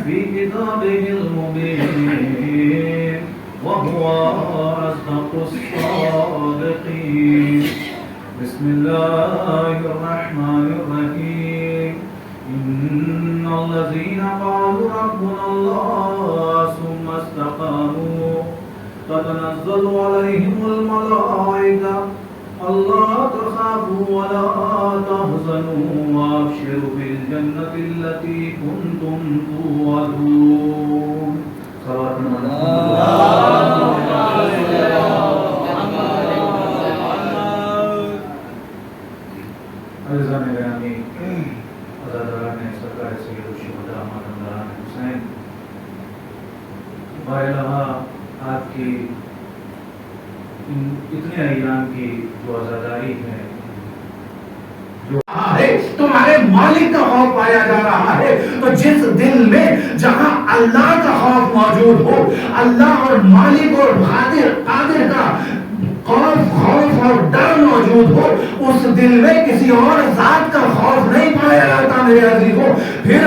في كتابه المبين وهو أصدق الصادقين. بسم الله الرحمن الرحيم. إن الذين قالوا ربنا الله ثم استقاموا تتنزل عليهم الملائكة ألا تخافوا ولا تحزنوا وأبشروا بالجنة التي كنتم توعدون. عزیزان گرامی، عزاداران سرکار سید الشہداء ماتمداران حسین، بارہا آپ کی اتنے ایام کی جو عزاداری ہے، تمہارے مالک کا خوف پایا جا رہا ہے. تو جس دل میں جہاں اللہ کا خوف موجود ہو، اللہ اور مالک اور قادر کا خوف اور ڈر موجود ہو، اس دل میں کسی اور ذات کا خوف نہیں پایا جاتا میرے عزیزوں. پھر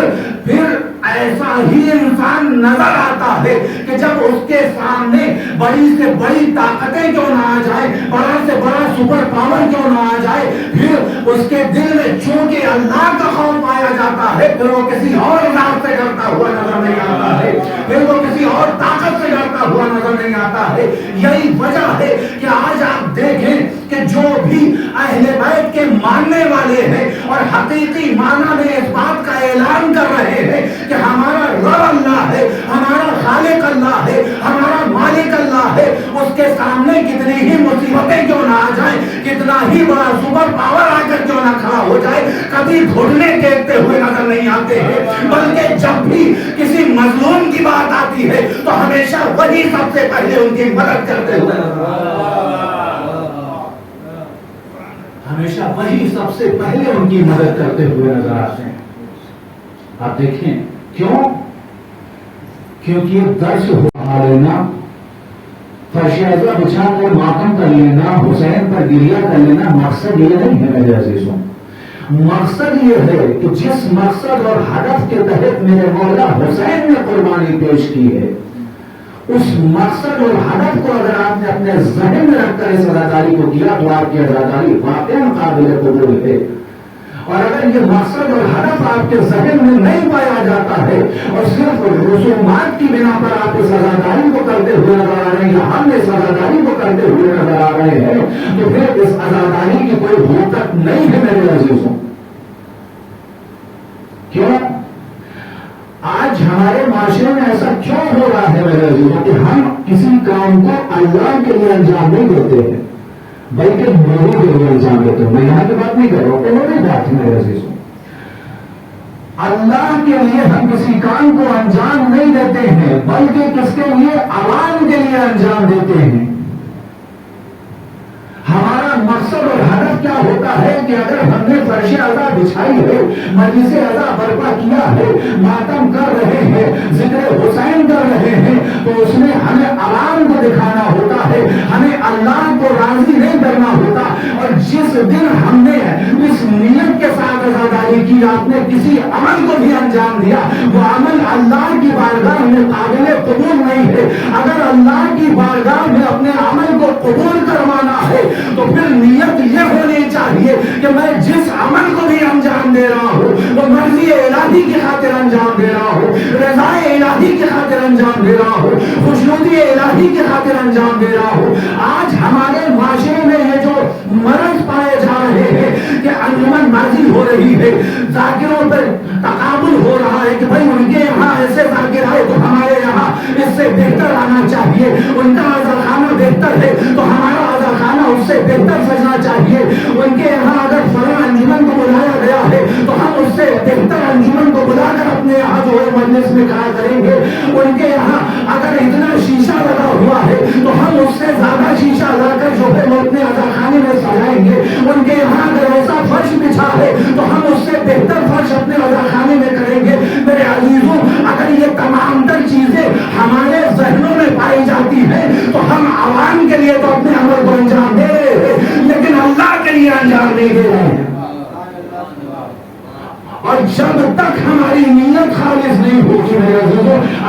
ایسا ہی انسان نظر آتا ہے کہ جب اس کے سامنے بڑی سے بڑی طاقتیں کیوں نہ آ جائے، بڑا سے بڑا سپر پاور کیوں نہ آ جائے، پھر اس کے دل میں چونکہ اللہ کا خوف پایا جاتا ہے، پھر وہ کسی اور ذات سے ڈرتا ہوا نظر نہیں آتا ہے، پھر وہ کسی اور طاقت سے ڈرتا ہوا نظر نہیں آتا ہے. یہی وجہ ہے کہ آج آپ دیکھیں کہ جو بھی اہل بیت کے ماننے والے ہیں اور حقیقی معنی میں اس بات کا اعلان کر رہے ہیں کہ ہمارا رب اللہ ہے، ہمارا خالق اللہ ہے، ہمارا مالک اللہ ہے، اس کے سامنے کتنی ہی مصیبتیں کیوں نہ آ جائیں، کتنا ہی بڑا سپر پاور آ کر کیوں نہ کھڑا ہو جائے، کبھی گھٹنے ٹیکتے ہوئے نظر نہیں آتے ہیں. بلکہ جب بھی کسی مظلوم کی بات آتی ہے تو ہمیشہ وہی سب سے پہلے ان کی مدد کرتے ہوئے نظر آتے ہیں. ہمیشہ وہی سب سے پہلے ان کی مدد کرتے ہوئے نظر آتے ہیں. آپ دیکھیں کیوں؟ کیونکہ یہ درس اٹھا لینا، فرش ازا بچھا کر ماتم کر لینا، حسین پر گریہ کر لینا، مقصد یہ نہیں ہے میرے عزیزوں. مقصد یہ ہے کہ جس مقصد اور ہدف کے تحت میرے مولا حسین نے قربانی پیش کی ہے، اس مقصد اور ہدف کو اگر آپ نے اپنے ذہن میں رکھ کر اس عزاداری کو کیا تو آپ کی عزاداری واقعی قابل قبول ہے. اور اگر یہ مقصد اور ہدف آپ کے ذہن میں نہیں پایا جاتا ہے اور صرف رسومات کی بنا پر آپ اس عزاداری کو کرتے ہوئے نظر آ رہے ہیں یا ہم اس عزاداری کو کرتے ہوئے نظر آ رہے ہیں، تو پھر اس عزاداری کی کوئی حقیقت نہیں ہے میرے عزیزوں. کیوں؟ آج ہمارے معاشرے میں ایسا کیوں ہو رہا ہے میرے عزیزوں کہ ہم کسی کام کو اللہ کے لیے انجام نہیں دیتے ہیں بلکہ لوگوں کے لیے انجام دیتے ہیں. میں یہاں کی بات نہیں کر رہا ہوں، انہوں نے بات ہے میرے عزیزوں. اللہ کے لیے ہم کسی کام کو انجام نہیں دیتے ہیں بلکہ کس کے لیے؟ عوام کے لیے انجام دیتے ہیں. ہمارا مقصد اور ہدف کیا ہوتا ہے کہ اگر ہم نے فرش ازا بچھائی ہے، مجلس ازا برپا کیا ہے، ماتم کر رہے ہیں، ذکر حسین کر رہے ہیں، تو اس میں ہمیں عوام کو دکھانا ہوتا ہے، ہمیں اللہ کو راضی نہیں کرنا ہوتا. اور جس دن ہم نے اس نیت کے ساتھ عزاداری کی، آپ نے کسی عمل کو بھی انجام دیا، وہ عمل اللہ کی بارگاہ میں قابل قبول نہیں ہے. اگر اللہ کی بارگاہ میں اپنے عمل کو قبول کروانا ہے تو پھر نیت یہ ہونی چاہیے کہ میں جس عمل کو بھی انجام دے رہا ہوں وہ مرضی الہی کی خاطر انجام دے رہا ہوں، رضا الہی کی خاطر انجام دے رہا ہوں، خوشنودی الہی کی خاطر انجام دے رہا ہوں. آج ہمارے معاشرے میں یہ جو مرض پائے جا رہے ہیں کہ انجمن بازی ہو رہی ہے، ذاکروں پر تقابل ہو رہا ہے کہ بھائی ان کے یہاں ایسے ذاکر آئے تو ہمارے یہاں اس سے بہتر آنا چاہیے، ان کا عزاخانہ بہتر ہے تو ہمارا عزاخانہ اس سے بہتر سجنا چاہیے، ان کے یہاں اگر فلاں انجمن کو بلایا گیا ہے تو ہم اس سے بہتر انجمن کو بلا کر اپنے یہاں جو ہے مجلس میں کھڑا کریں گے. ان کے یہاں اگر اتنا شیشہ لگا ہوا ہے تو ہم اس سے زیادہ شیشہ لا کر جو ہے وہ اپنے عزاخانے میں سجائیں گے. ان کے یہاں اگر ایسا فرش بچھا ہے تو ہم اس سے بہتر فرش اپنے عزاخانے میں کریں گے. میرے عزیزوں، اگر یہ تمام تر چیزیں ہمارے ذہنوں میں پائی جاتی ہیں تو ہم عوام کے لیے تو اپنے عمل کو انجام دے رہے ہیں لیکن اللہ کے لیے انجام نہیں دے رہے ہیں. اور جب تک ہماری نیت خالص نہیں ہوگی میرے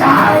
4